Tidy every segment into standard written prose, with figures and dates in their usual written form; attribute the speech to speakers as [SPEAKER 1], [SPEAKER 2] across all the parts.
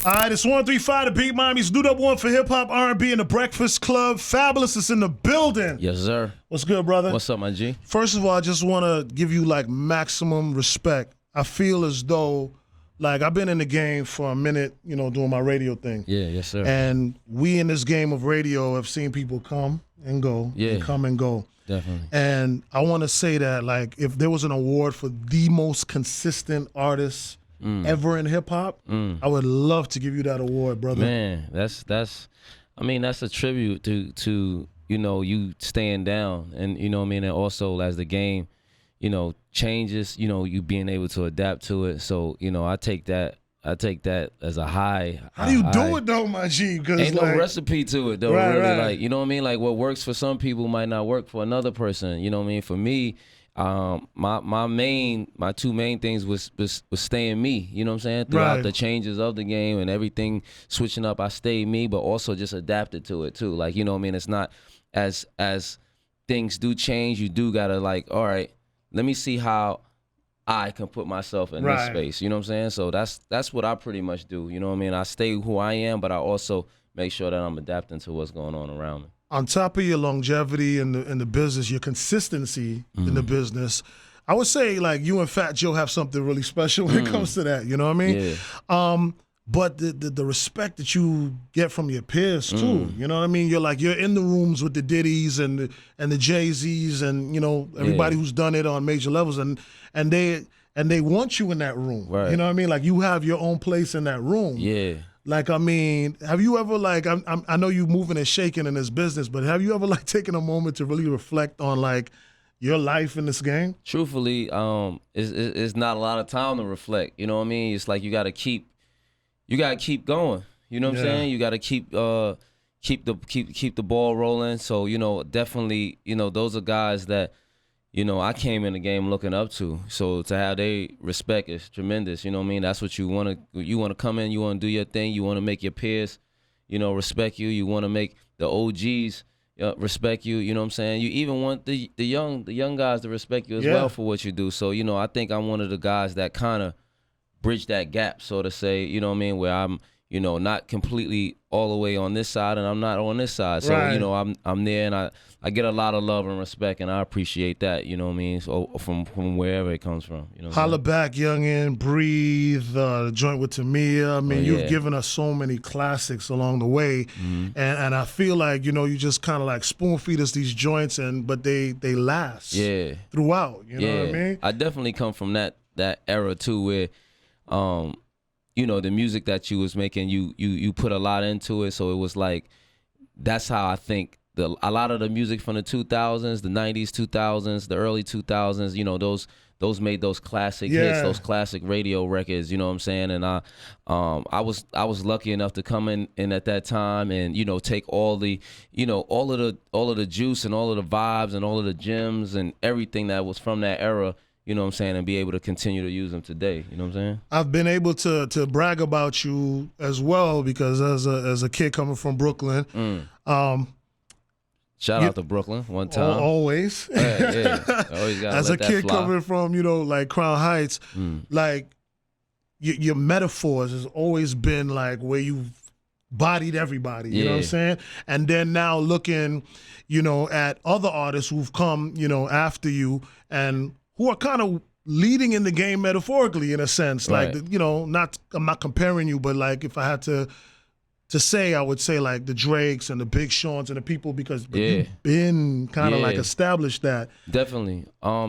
[SPEAKER 1] All right, it's 135 to Beat Miami's new number one for hip hop, R&B, in the Breakfast Club. Fabolous is in the building.
[SPEAKER 2] Yes, sir.
[SPEAKER 1] What's good, brother?
[SPEAKER 2] What's up, my G?
[SPEAKER 1] First of all, I just want to give you like maximum respect. I feel as though like I've been in the game for a minute, you know, doing my radio thing.
[SPEAKER 2] Yeah, yes, sir.
[SPEAKER 1] And we in this game of radio have seen people come and go, and come and go.
[SPEAKER 2] Definitely.
[SPEAKER 1] And I want to say that like if there was an award for the most consistent artist ever in hip hop, I would love to give you that award, brother.
[SPEAKER 2] Man, that's a tribute to you know, you staying down, and you know what I mean, and also as the game, you know, changes, you know, you being able to adapt to it. So, you know, I take that as a high.
[SPEAKER 1] How do you do it though, my G? Because
[SPEAKER 2] ain't
[SPEAKER 1] like,
[SPEAKER 2] no recipe to it though,
[SPEAKER 1] right,
[SPEAKER 2] really.
[SPEAKER 1] right.
[SPEAKER 2] Like, you know what I mean? Like what works for some people might not work for another person. You know what I mean? For me, my two main things was staying me, you know what I'm saying? Throughout the changes of the game and everything switching up, I stayed me, but also just adapted to it too. Like, you know what I mean? It's not as things do change, you do gotta like, all right, let me see how I can put myself in this space. You know what I'm saying? So that's what I pretty much do. You know what I mean? I stay who I am, but I also make sure that I'm adapting to what's going on around me.
[SPEAKER 1] On top of your longevity in the business, your consistency in the business, I would say like you and Fat Joe have something really special when it comes to that. You know what I mean?
[SPEAKER 2] Yeah.
[SPEAKER 1] But the respect that you get from your peers too. You know what I mean? You're in the rooms with the Diddy's and the Jay-Z's and you know everybody who's done it on major levels and they want you in that room.
[SPEAKER 2] Right.
[SPEAKER 1] You know what I mean? Like you have your own place in that room.
[SPEAKER 2] Yeah.
[SPEAKER 1] Like, I mean, have you ever, like, I know you moving and shaking in this business, but have you ever, like, taken a moment to really reflect on, like, your life in this game?
[SPEAKER 2] Truthfully, it's not a lot of time to reflect. You know what I mean? It's like you gotta keep going. You know what I'm saying? You gotta keep the ball rolling. So, you know, definitely, you know, those are guys that, you know, I came in the game looking up to. So to have their respect is tremendous. You know what I mean? That's what you want to. You want to come in. You want to do your thing. You want to make your peers, you know, respect you. You want to make the OGs respect you. You know what I'm saying? You even want the young guys to respect you as well for what you do. So, you know, I think I'm one of the guys that kind of bridge that gap, so to say. You know what I mean? Where I'm, you know, not completely all the way on this side and I'm not on this side. So, you know, I'm there and I get a lot of love and respect and I appreciate that, you know what I mean? So from wherever it comes from. You know
[SPEAKER 1] Holla Back, Youngin', Breathe, the joint with Tamia. I mean, you've given us so many classics along the way. And I feel like, you know, you just kind of like spoon feed us these joints but they last throughout, you know what I mean?
[SPEAKER 2] I definitely come from that era too where you know, the music that you was making, you put a lot into it. So it was like, that's how I think a lot of the music from the 2000s, the 90s, 2000s, the early 2000s, you know, those made those classic hits, those classic radio records, you know what I'm saying? And I was lucky enough to come in at that time and, you know, take all the, you know, all of the juice and all of the vibes and all of the gems and everything that was from that era, you know what I'm saying, and be able to continue to use them today. You know what I'm saying?
[SPEAKER 1] I've been able to brag about you as well because as a kid coming from Brooklyn,
[SPEAKER 2] shout out to Brooklyn one time.
[SPEAKER 1] Always.
[SPEAKER 2] Always gotta
[SPEAKER 1] as
[SPEAKER 2] let
[SPEAKER 1] a kid
[SPEAKER 2] that fly.
[SPEAKER 1] coming from, you know, like Crown Heights, like your metaphors has always been like where you've bodied everybody, you know what I'm saying? And then now looking, you know, at other artists who've come, you know, after you and who are kind of leading in the game metaphorically in a sense. Like, you know, I'm not comparing you, but like if I had to say, I would say like the Drakes and the Big Seans and the people because you've been kind of like established that.
[SPEAKER 2] Definitely.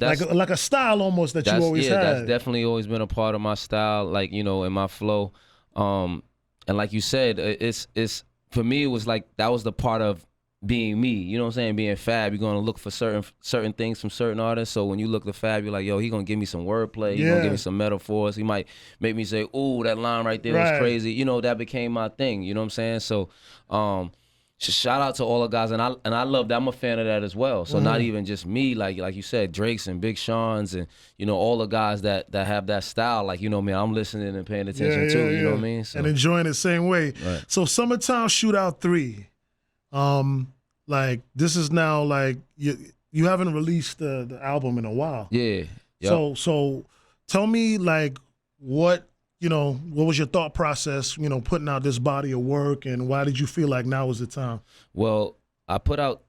[SPEAKER 2] That's
[SPEAKER 1] like a style almost that you always had.
[SPEAKER 2] That's definitely always been a part of my style, like, you know, in my flow. And like you said, it's for me, it was like that was the part of being me, you know what I'm saying? Being Fab, you're gonna look for certain things from certain artists. So when you look at Fab, you're like, yo, he gonna give me some wordplay, he gonna give me some metaphors. He might make me say, ooh, that line right there was crazy. You know, that became my thing. You know what I'm saying? So, shout out to all the guys, and I love that. I'm a fan of that as well. So not even just me, like you said, Drake's and Big Sean's, and you know all the guys that have that style. Like, you know, man, I'm listening and paying attention too. You know what I mean? So,
[SPEAKER 1] and enjoying it the same way. So Summertime Shootout 3. Like this is now like you haven't released the album in a while.
[SPEAKER 2] Yeah.
[SPEAKER 1] So tell me like what what was your thought process, putting out this body of work, and why did you feel like now was the time?
[SPEAKER 2] Well, I put out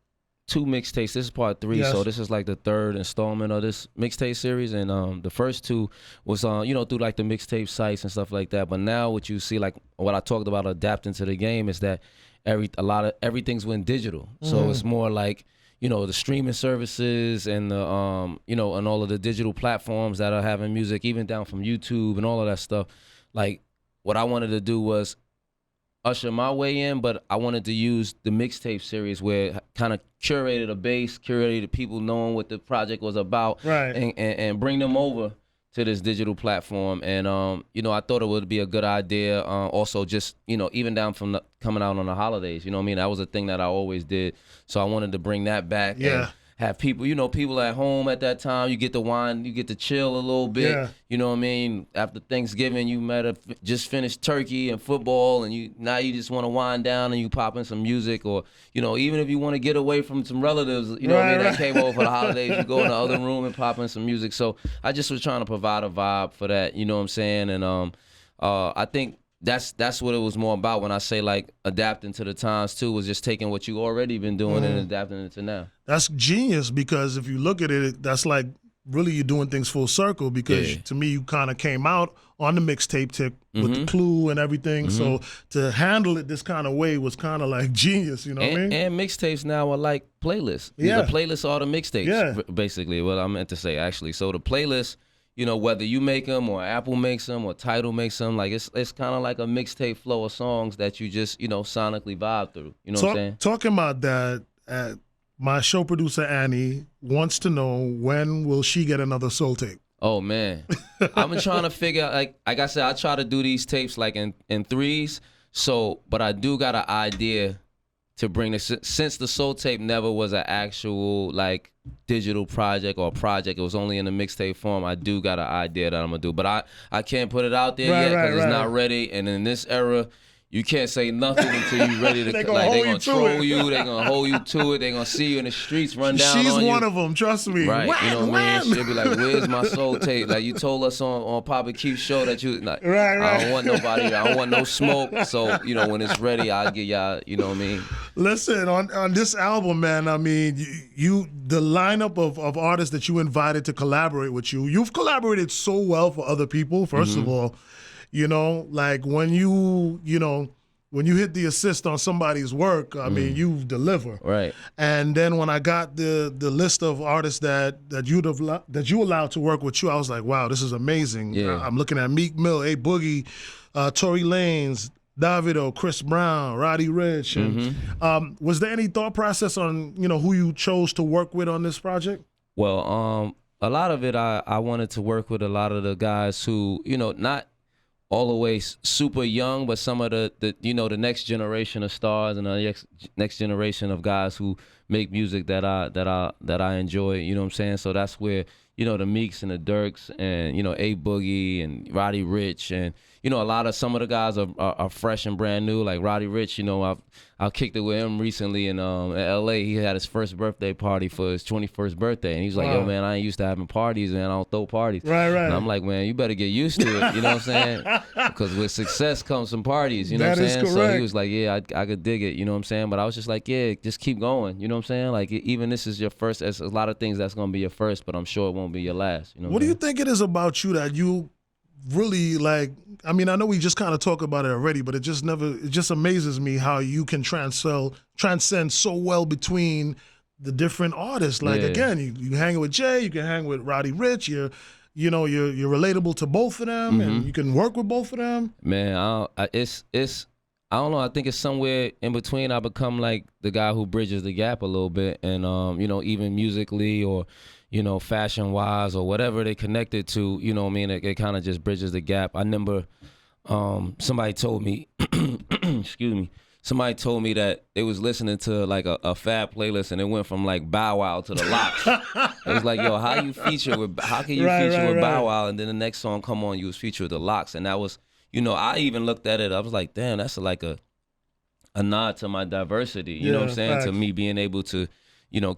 [SPEAKER 2] 2 mixtapes. This is part 3,
[SPEAKER 1] Yes.
[SPEAKER 2] so this is like the 3rd installment of this mixtape series. And the first 2 was through like the mixtape sites and stuff like that. But now what you see, like what I talked about adapting to the game, is that everything's went digital. So it's more like the streaming services and the and all of the digital platforms that are having music, even down from YouTube and all of that stuff. Like what I wanted to do was usher my way in, but I wanted to use the mixtape series where kind of curated a base, curated people knowing what the project was about,
[SPEAKER 1] right,
[SPEAKER 2] and bring them over to this digital platform. And I thought it would be a good idea. Also, just even down from coming out on the holidays, that was a thing that I always did. So I wanted to bring that back.
[SPEAKER 1] Yeah.
[SPEAKER 2] And have people, people at home at that time. You get to wine, you get to chill a little bit.
[SPEAKER 1] Yeah.
[SPEAKER 2] You know what I mean? After Thanksgiving, you might have just finished turkey and football, and now you just want to wind down and you pop in some music, or even if you want to get away from some relatives, that came over for the holidays, you go in the other room and pop in some music. So I just was trying to provide a vibe for that. You know what I'm saying? And I think that's what it was more about when I say like adapting to the times too, was just taking what you already been doing and adapting it to now.
[SPEAKER 1] That's genius, because if you look at it, that's like really you're doing things full circle, because to me you kind of came out on the mixtape tip with the clue and everything. So to handle it this kind of way was kind of like genius, you know what I mean?
[SPEAKER 2] And mixtapes now are like playlists.
[SPEAKER 1] Yeah.
[SPEAKER 2] The playlists are the mixtapes, basically, what I meant to say actually. So the playlists, whether you make them or Apple makes them or Tidal makes them, like it's kind of like a mixtape flow of songs that you just, sonically vibe through. You know what I'm saying? Talking
[SPEAKER 1] about that, my show producer Annie wants to know, when will she get another soul tape?
[SPEAKER 2] Oh man, I've been trying to figure out, like I said, I try to do these tapes like in 3s. So, but I do got an idea to bring this, since the soul tape never was an actual like digital project or project, it was only in the mixtape form. I do got an idea that I'm gonna do, but I can't put it out there yet because it's not ready. And in this era, you can't say nothing until you're ready to. They gonna troll you. They gonna hold you to it. They gonna see you in the streets, run down on you.
[SPEAKER 1] She's one of them. Trust me.
[SPEAKER 2] Right. You know what I mean? She'll be like, "Where's my soul tape?" Like you told us on Papa Keith's show that you like.
[SPEAKER 1] Right.
[SPEAKER 2] I don't want nobody. I don't want no smoke. So when it's ready, I'll get y'all. You know what I mean?
[SPEAKER 1] Listen, on this album, man. I mean, the lineup of artists that you invited to collaborate with you. You've collaborated so well for other people. First of all. Like when you hit the assist on somebody's work, I mean, you deliver.
[SPEAKER 2] Right.
[SPEAKER 1] And then when I got the list of artists that you allowed to work with you, I was like, wow, this is amazing.
[SPEAKER 2] Yeah.
[SPEAKER 1] I'm looking at Meek Mill, A Boogie, Tory Lanez, Davido, Chris Brown, Roddy Ricch. And, was there any thought process on who you chose to work with on this project?
[SPEAKER 2] Well, a lot of it, I wanted to work with a lot of the guys who, not all the way super young, but some of the next generation of stars and the next generation of guys who make music that I enjoy. You know what I'm saying? So that's where the Meeks and the Durks and A Boogie and Roddy Ricch and some of the guys are fresh and brand new. Like Roddy Ricch, I kicked it with him recently in L.A. He had his first birthday party for his 21st birthday, and he's like, "Yo, man, I ain't used to having parties, man. I don't throw parties."
[SPEAKER 1] Right.
[SPEAKER 2] And I'm like, "Man, you better get used to it." You know what I'm saying? Because with success comes some parties. You know what I'm saying? So he was like, "Yeah, I could dig it." You know what I'm saying? But I was just like, "Yeah, just keep going." You know what I'm saying? Like even this is your first. There's a lot of things that's gonna be your first, but I'm sure it won't be your last. You know
[SPEAKER 1] what do you think it is about you that you really like? I mean, I know we just kind of talk about it already, but it just amazes me how you can transcend so well between the different artists. Like again, you hang with Jay, you can hang with Roddy Ricch, you're relatable to both of them, and you can work with both of them.
[SPEAKER 2] Man, it's I don't know. I think it's somewhere in between. I become like the guy who bridges the gap a little bit, and even musically or fashion wise or whatever they connected to, what I mean, it kind of just bridges the gap. I remember somebody told me, excuse me, somebody told me that they was listening to like a Fab playlist and it went from like Bow Wow to the Lox. It was like, yo, how can you feature with Bow Wow and then the next song come on, you was featured with the Lox, and that was, I even looked at it. I was like, damn, that's like a nod to my diversity. You know what I'm saying?
[SPEAKER 1] Facts.
[SPEAKER 2] To me being able to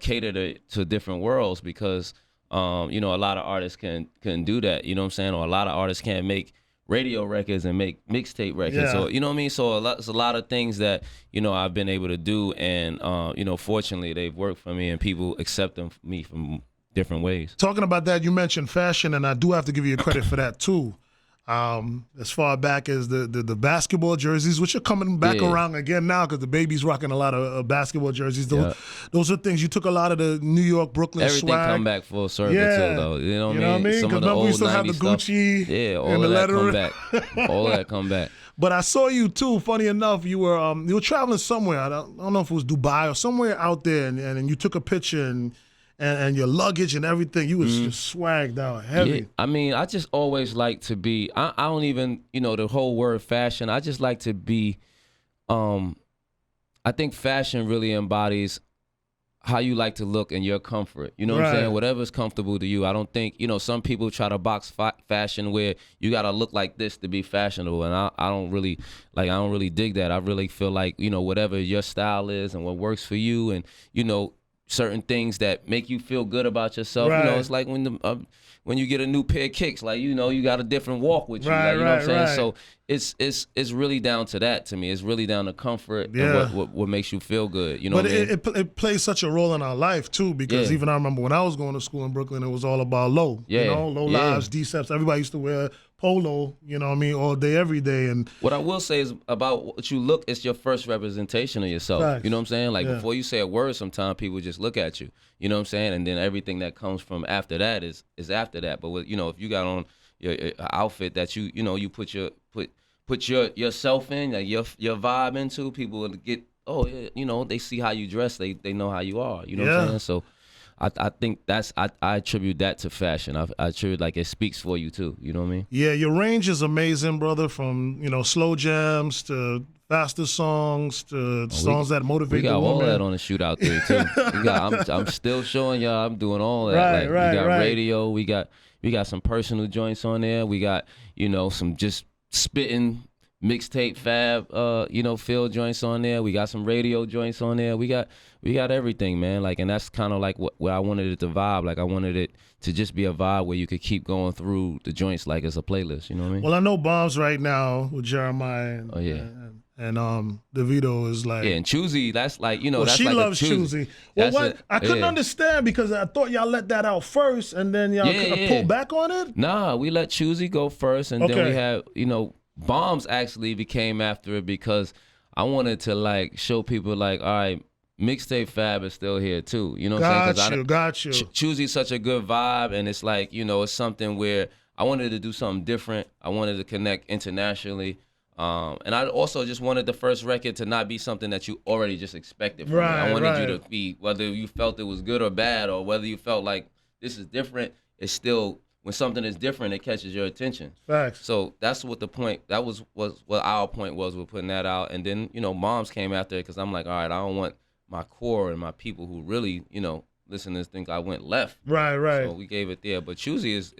[SPEAKER 2] cater to different worlds, because a lot of artists can do that, you know what I'm saying? Or a lot of artists can't make radio records and make mixtape records.
[SPEAKER 1] Yeah.
[SPEAKER 2] So you know what I mean. So it's a lot of things that I've been able to do, and fortunately they've worked for me, and people accept me from different ways.
[SPEAKER 1] Talking about that, you mentioned fashion, and I do have to give you credit for that too. As far back as the basketball jerseys, which are coming back around again now because the baby's rocking a lot of basketball jerseys. Those are things, you took a lot of the New York, Brooklyn
[SPEAKER 2] Everything
[SPEAKER 1] swag.
[SPEAKER 2] come back full circle too, though. You know what I mean?
[SPEAKER 1] Because remember we used to have the Gucci,
[SPEAKER 2] all
[SPEAKER 1] and
[SPEAKER 2] of
[SPEAKER 1] the
[SPEAKER 2] that
[SPEAKER 1] lettering.
[SPEAKER 2] come back. All of that come back.
[SPEAKER 1] But I saw you too. Funny enough, you were traveling somewhere. I don't know if it was Dubai or somewhere out there, and you took a picture and your luggage and everything, you was just swagged out heavy.
[SPEAKER 2] Yeah, I mean, I just always like to be, I don't even, the whole word fashion, I just like to be, I think fashion really embodies how you like to look and your comfort. You know what I'm saying? Whatever's comfortable to you. I don't think, some people try to box fashion where you got to look like this to be fashionable. And I don't really dig that. I really feel like, whatever your style is and what works for you, and, certain things that make you feel good about yourself. It's like when you get a new pair of kicks, like you got a different walk with you. Like, you know what I'm saying? So it's really down to that to me. It's really down to comfort and what makes you feel good. You know what I mean?
[SPEAKER 1] It plays such a role in our life too, because even I remember when I was going to school in Brooklyn, it was all about low. Low lives, D-steps. Everybody used to wear polo, all day, every day. And
[SPEAKER 2] what I will say is about what you look, it's your first representation of yourself.
[SPEAKER 1] Facts.
[SPEAKER 2] You know what I'm saying? Like before you say a word, sometimes people just look at you. You know what I'm saying? And then everything that comes from after that is after that. But if you got on your outfit that you put yourself in, like your vibe into, people will get, they see how you dress, they know how you are. You know what I'm saying? So I think I attribute that to fashion. I attribute like it speaks for you too. You know what I mean?
[SPEAKER 1] Yeah, your range is amazing, brother. From slow jams to faster songs to songs that motivate the woman.
[SPEAKER 2] We got all that on the Shootout 3 too. I'm still showing y'all. I'm doing all that. We got radio. We got some personal joints on there. We got some just spitting mixtape fab field joints on there. We got some radio joints on there. We got everything, man. Like, and that's kind of like where I wanted it to vibe. Like, I wanted it to just be a vibe where you could keep going through the joints like it's a playlist. You know what I mean?
[SPEAKER 1] Well, I know Bombs right now with Jeremiah and DeVito is like,
[SPEAKER 2] and Choosy. That's like that's
[SPEAKER 1] she
[SPEAKER 2] like
[SPEAKER 1] loves Choosy. Well, I couldn't understand because I thought y'all let that out first and then y'all kind of pull back on it.
[SPEAKER 2] Nah, we let Choosy go first, and then we had Bombs actually became after it because I wanted to like show people like, all right, mixtape fab is still here too. You know what I'm saying?
[SPEAKER 1] Got you.
[SPEAKER 2] Choosy's such a good vibe, and it's like it's something where I wanted to do something different. I wanted to connect internationally. And I also just wanted the first record to not be something that you already just expected from me. I wanted you to be, whether you felt it was good or bad, or whether you felt like this is different, it's still, when something is different, it catches your attention.
[SPEAKER 1] Facts.
[SPEAKER 2] So that's what the point, that was what our point was with putting that out. And then, Moms came after it because I'm like, all right, I don't want my core and my people who really, listeners think I went left.
[SPEAKER 1] Right.
[SPEAKER 2] So we gave it there. But Choosy is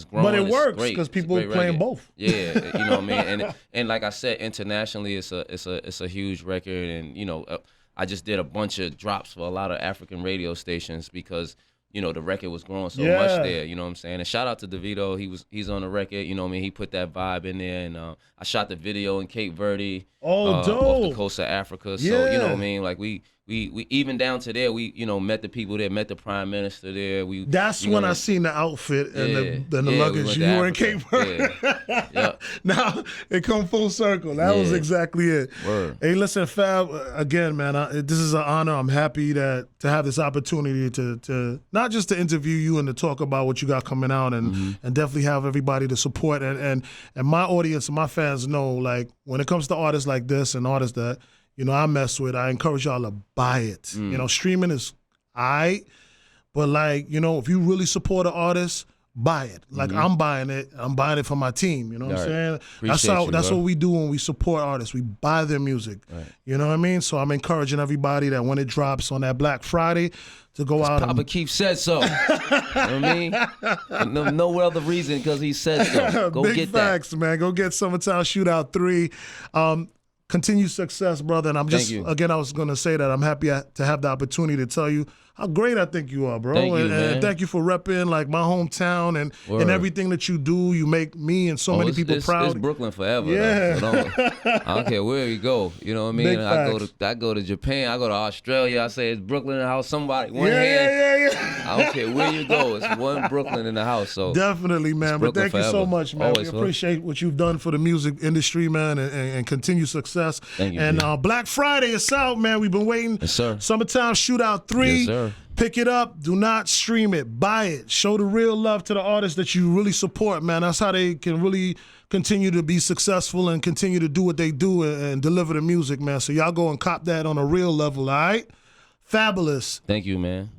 [SPEAKER 2] growing.
[SPEAKER 1] But it works because people are playing both.
[SPEAKER 2] Yeah, you know what I mean? And like I said, internationally it's a huge record, and I just did a bunch of drops for a lot of African radio stations because the record was growing so much there, you know what I'm saying? And shout out to DeVito, he's on the record, you know what I mean? He put that vibe in there, and I shot the video in Cape Verde,
[SPEAKER 1] dope,
[SPEAKER 2] off the coast of Africa. So you know what I mean? Like we even down to there, we met the people there, met the Prime Minister there.
[SPEAKER 1] That's when I seen the outfit and the luggage. You were in Cape Verde. Now it come full circle. That was exactly it.
[SPEAKER 2] Word.
[SPEAKER 1] Hey, listen, Fab, again, man, this is an honor. I'm happy to have this opportunity to not just to interview you and to talk about what you got coming out, and definitely have everybody to support and my audience and my fans know, like, when it comes to artists like this and artists that I mess with, I encourage y'all to buy it. Streaming is aight, but like, if you really support an artist, buy it. Like, I'm buying it. I'm buying it for my team. You know what I'm saying? That's what we do when we support artists. We buy their music. Right. You know what I mean? So I'm encouraging everybody that when it drops on that Black Friday to go out.
[SPEAKER 2] Papa Keith said so. You know what I mean? No other reason, because he said so. Go
[SPEAKER 1] Big
[SPEAKER 2] get
[SPEAKER 1] facts,
[SPEAKER 2] that.
[SPEAKER 1] Man. Go get Summertime Shootout 3. Continued success, brother. And I'm just, again, I was going to say that I'm happy to have the opportunity to tell you how great I think you are, bro.
[SPEAKER 2] Thank you,
[SPEAKER 1] and
[SPEAKER 2] man.
[SPEAKER 1] thank you for repping like my hometown and everything that you do. You make me and so many people proud.
[SPEAKER 2] It's Brooklyn forever.
[SPEAKER 1] Yeah.
[SPEAKER 2] I don't care where we go. You know what I mean?
[SPEAKER 1] Big
[SPEAKER 2] I go to Japan. I go to Australia. I say it's Brooklyn in the house. Somebody one hand.
[SPEAKER 1] Yeah.
[SPEAKER 2] I don't care where you go. It's one Brooklyn in the house. So
[SPEAKER 1] definitely, man. But thank you so much, man.
[SPEAKER 2] Always,
[SPEAKER 1] we appreciate what you've done for the music industry, man, and continue success.
[SPEAKER 2] Thank you.
[SPEAKER 1] And Black Friday is out, man. We've been waiting.
[SPEAKER 2] Yes, sir.
[SPEAKER 1] Summertime Shootout 3.
[SPEAKER 2] Yes, sir.
[SPEAKER 1] Pick it up. Do not stream it. Buy it. Show the real love to the artists that you really support, man. That's how they can really continue to be successful and continue to do what they do and deliver the music, man. So y'all go and cop that on a real level, all right? Fabolous.
[SPEAKER 2] Thank you, man.